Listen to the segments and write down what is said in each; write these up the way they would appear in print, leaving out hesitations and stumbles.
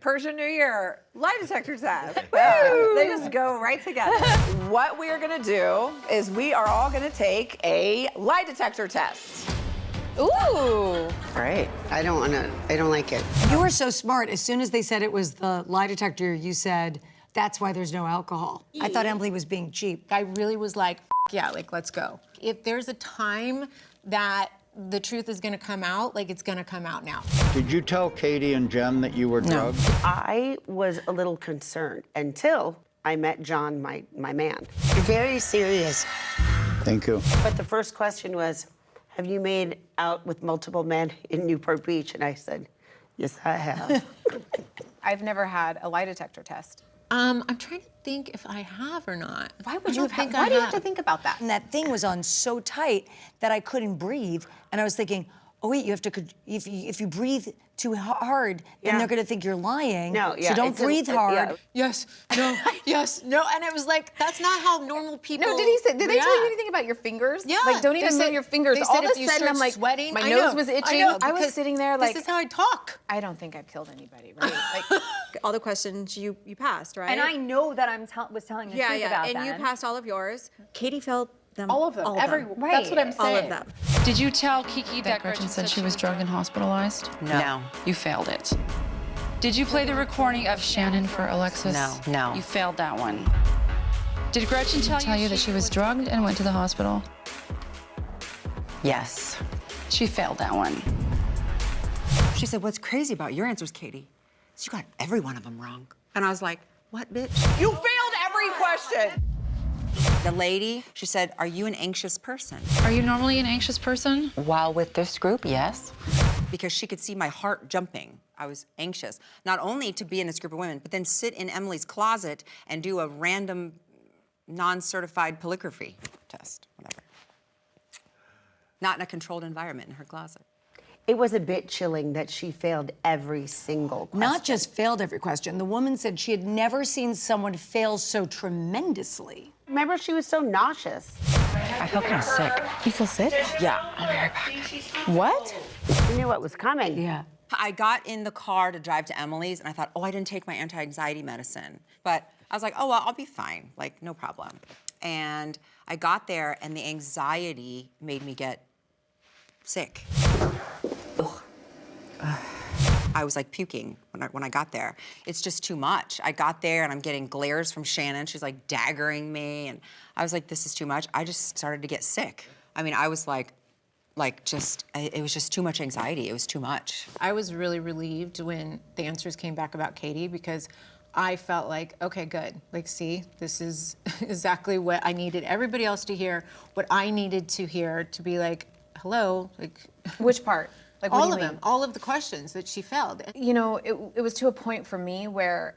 Persian New Year, lie detector test. Yeah, they just go right together. What we are gonna do is we are all gonna take a lie detector test. Ooh. Great. I don't like it. You were so smart. As soon as they said it was the lie detector, you said, that's why there's no alcohol. I thought Emily was being cheap. I really was like, yeah, like, let's go. If there's a time that the truth is gonna come out, like, it's gonna come out now. Did you tell Katie and Jen that you were drugged? I was a little concerned until I met John, my man. You're very serious. Thank you. But the first question was, have you made out with multiple men in Newport Beach? And I said, yes, I have. I've never had a lie detector test. I'm trying to think if I have or not. Why would you think? Why do you have to think about that? And that thing was on so tight that I couldn't breathe. And I was thinking, oh wait, you have to, if you breathe too hard, then they're gonna think you're lying. No, yeah. So don't breathe hard. Yeah. Yes, no, yes, no. And it was like, that's not how normal people No, did they tell you anything about your fingers? Yeah. Like, don't even move your fingers. They All said of if a you sudden, start I'm like, sweating, my I nose know, was I itching. know, I was because sitting there like, this is how I talk. I don't think I've killed anybody, right? Like, all the questions you passed, right? And I know that I was telling the truth about and that. you passed all of yours. Katie failed them. all of them. Right. That's what I'm saying. All of them. Did you tell Kiki that Gretchen said she was drugged and hospitalized? No. You failed it. Did you play the recording of Shannon for Alexis? No. You failed that one. Did Gretchen tell you that she was drugged and went to the hospital? Yes. She failed that one. She said, what's crazy about your answers, Katie, is you got every one of them wrong. And I was like, what, bitch? You failed every question. The lady, she said, are you an anxious person? Are you normally an anxious person? While with this group, yes. Because she could see my heart jumping. I was anxious, not only to be in this group of women, but then sit in Emily's closet and do a random non-certified polygraphy test, whatever. Not in a controlled environment in her closet. It was a bit chilling that she failed every single question. Not just failed every question. The woman said she had never seen someone fail so tremendously. Remember, she was so nauseous. I feel kind of sick. You feel sick? Yeah, I'll be right back. What? You knew what was coming. Yeah. I got in the car to drive to Emily's, and I thought, oh, I didn't take my anti-anxiety medicine. But I was like, oh, well, I'll be fine, like, no problem. And I got there, and the anxiety made me get sick. I was like puking when I got there. It's just too much. I got there and I'm getting glares from Shannon. She's like daggering me, and I was like, this is too much. I just started to get sick. I mean, I was like it was just too much anxiety. It was too much. I was really relieved when the answers came back about Katie because I felt like, okay, good. Like, see, this is exactly what I needed everybody else to hear, what I needed to hear to be like, hello, like. Which part? Like, what all do you of mean? them, all of the questions that she failed. You know, it was to a point for me where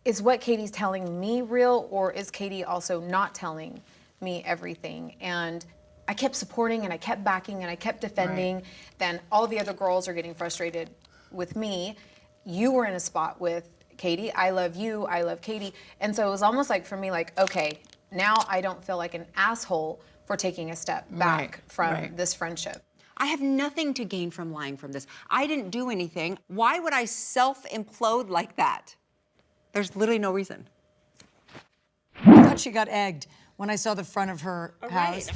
is what Katie's telling me real, or is Katie also not telling me everything? And I kept supporting and I kept backing and I kept defending. Right. Then all the other girls are getting frustrated with me. You were in a spot with Katie. I love you. I love Katie. And so it was almost like for me, like, okay, now I don't feel like an asshole for taking a step back from this friendship. I have nothing to gain from lying from this. I didn't do anything. Why would I self-implode like that? There's literally no reason. I thought she got egged when I saw the front of her house.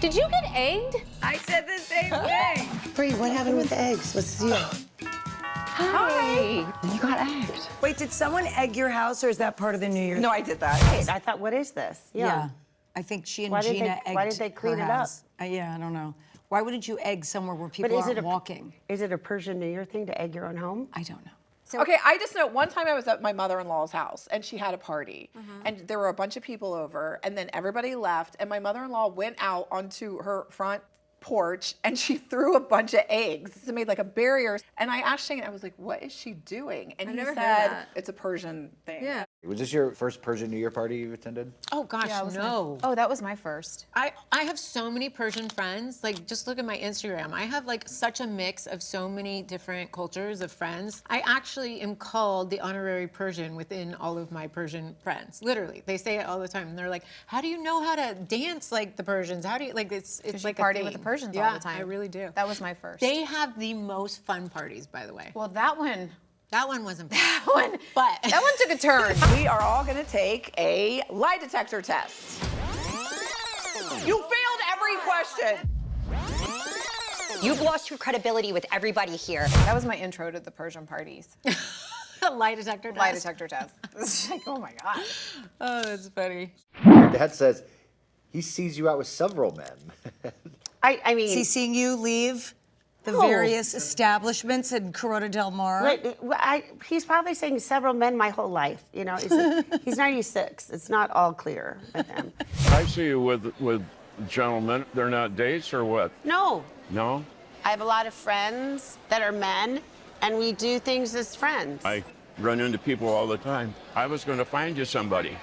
Did you get egged? I said the same thing. Bree, what happened with the eggs? What's the deal? Hi. You got egged. Wait, did someone egg your house, or is that part of the New Year's? No, I did that. Wait, I thought, what is this? Yeah. I think she and Why did Gina they- egged why did they clean her it up? house. Yeah, I don't know. Why wouldn't you egg somewhere where people aren't walking? Is it a Persian New Year thing to egg your own home? I don't know. Okay, I just know one time I was at my mother-in-law's house and she had a party and there were a bunch of people over and then everybody left and my mother-in-law went out onto her front porch and she threw a bunch of eggs. It made like a barrier. And I asked Shane, I was like, what is she doing? And he said, it's a Persian thing. Yeah. Was this your first Persian New Year party you attended? Oh gosh, no. Oh, that was my first. I have so many Persian friends. Like, just look at my Instagram. I have like such a mix of so many different cultures of friends. I actually am called the honorary Persian within all of my Persian friends. Literally, they say it all the time. And they're like, how do you know how to dance like the Persians? How do you, like, it's like party a with thing. the Persians Yeah, all the time. I really do. That was my first. They have the most fun parties, by the way. Well, that one That one wasn't bad. But That one took a turn. We are all gonna take a lie detector test. You failed every question. You've lost your credibility with everybody here. That was my intro to the Persian parties. lie detector test. Lie detector test. It's like, oh my God. Oh, that's funny. Your dad says he sees you out with several men. I mean, Is he seeing you leave the No. various establishments in Corona Del Mar? he's probably saying several men my whole life. You know, he's 96. It's not all clear with him. I see you with gentlemen. They're not dates or what? No, No? I have a lot of friends that are men, and we do things as friends. I run into people all the time. I was going to find you somebody.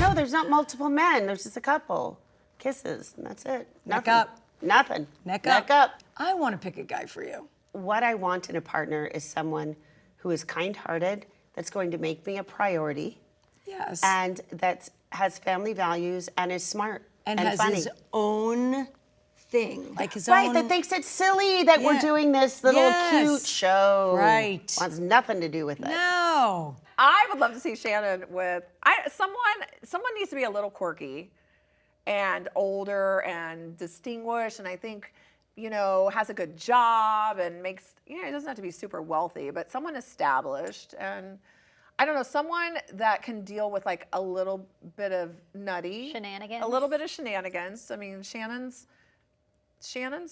No, there's not multiple men. There's just a couple. Kisses, and that's it. Neck Nothing. up. Nothing. Neck Neck up. up. I want to pick a guy for you. What I want in a partner is someone who is kind-hearted, that's going to make me a priority, Yes. and that has family values and is smart and and has funny. his own thing, like his Right, own. that thinks it's silly that we're Yeah. doing this little Yes. cute show. Right. Wants nothing to do with it. No. I would love to see Shannon with someone needs to be a little quirky and older and distinguished, and I think, you know, has a good job and makes, you know, it doesn't have to be super wealthy, but someone established, and I don't know, someone that can deal with like a little bit of nutty Shenanigans? a little bit of shenanigans. I mean, Shannon's Shannon.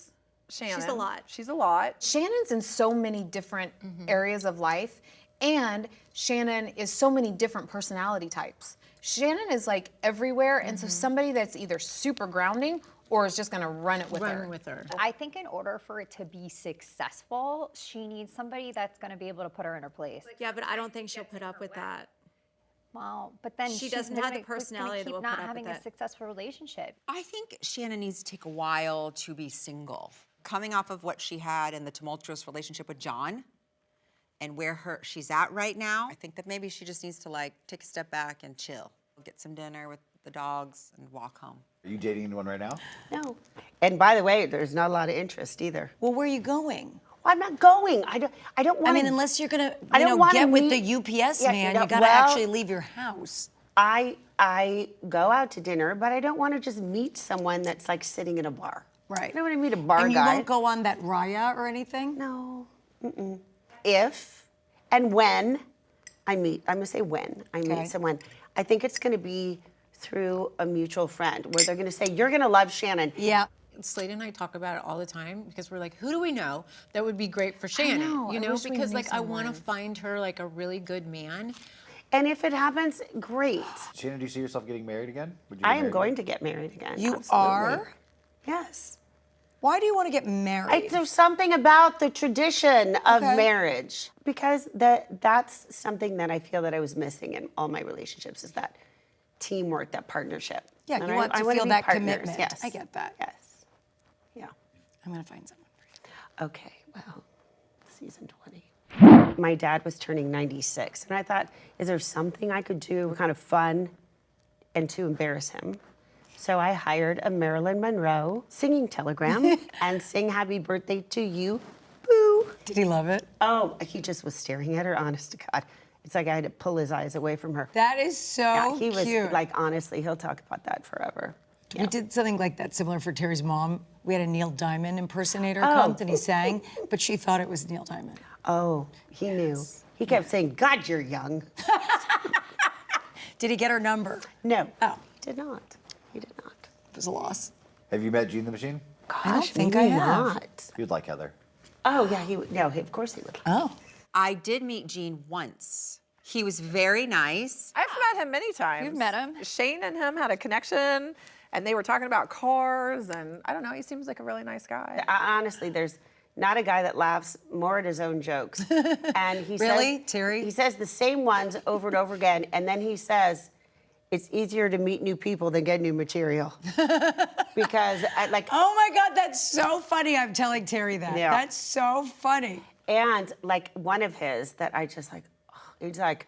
She's a lot. She's a lot. Shannon's in so many different areas of life, and Shannon is so many different personality types. Shannon is like everywhere, and so somebody that's either super grounding or is just gonna run it with her. I think in order for it to be successful, she needs somebody that's going to be able to put her in her place. Yeah, but I don't think she'll put up with that. Well, but then She she's doesn't have the gonna personality that keep will not put up having with a it. successful relationship. I think Shannon needs to take a while to be single. Coming off of what she had in the tumultuous relationship with John and where she's at right now, I think that maybe she just needs to like take a step back and chill. Get some dinner with the dogs and walk home. Are you dating anyone right now? No. And by the way, there's not a lot of interest either. Well, where are you going? Well, I'm not going. I don't want. I mean, unless you're gonna, I you don't know, wanna get with meet- the UPS Yeah, man, no, you gotta well- actually leave your house. I go out to dinner, but I don't want to just meet someone that's like sitting in a bar. Right. I don't want to meet a bar And you guy. won't go on that raya or anything? No. If and when I meet, I'm gonna say when I Okay. meet someone, I think it's gonna be through a mutual friend where they're gonna say, "You're gonna love Shannon." Yeah. Slade and I talk about it all the time because we're like, who do we know that would be great for Shannon? know, You I know, wish we because knew like I want to someone. find her like a really good man. And if it happens, great. Shannon, do you see yourself getting married again? Would you I get am married going again? to get married again. You absolutely. are? Yes. Why do you want to get married? There's something about the tradition of Okay. marriage because that's something that I feel that I was missing in all my relationships is that teamwork, that partnership. Yeah, And you I want to wanna feel be that partners, commitment. Yes. I get that. Yes. Yeah. I'm gonna find someone for you. Okay, well, season 20. My dad was turning 96, and I thought, is there something I could do kind of fun and to embarrass him? So I hired a Marilyn Monroe singing telegram and sing happy birthday to you, boo. Did he love it? Oh, he just was staring at her, honest to God. It's like I had to pull his eyes away from her. That is so Yeah, he was cute. like, honestly, he'll talk about that forever. We did something like that similar for Terry's mom. We had a Neil Diamond impersonator Oh. come and he sang, but she thought it was Neil Diamond. Oh, he knew. He kept saying, God, you're young. Did he get her number? No. Oh. He did not. He did not. It was a loss. Have you met Gene the Machine? Gosh, I don't think maybe I have. not. You'd like Heather. Oh, yeah, he would. No, of course he would. Oh. I did meet Gene once. He was very nice. I've met him many times. You've met him? Shane and him had a connection, and they were talking about cars, and I don't know, he seems like a really nice guy. Honestly, there's not a guy that laughs more at his own jokes. And he Really, says, Terry? He says the same ones over and over again, and then he says, it's easier to meet new people than get new material. Because, Oh my God, that's so funny. I'm telling Terry that. Yeah. That's so funny. and like one of his that I just like, he's like,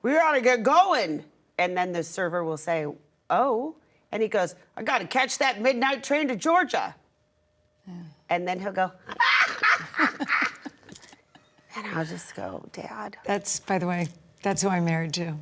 we ought to get going. And then the server will say, oh. And he goes, I got to catch that midnight train to Georgia. And then he'll go, And I'll just go, Dad. That's, by the way, that's who I'm married to.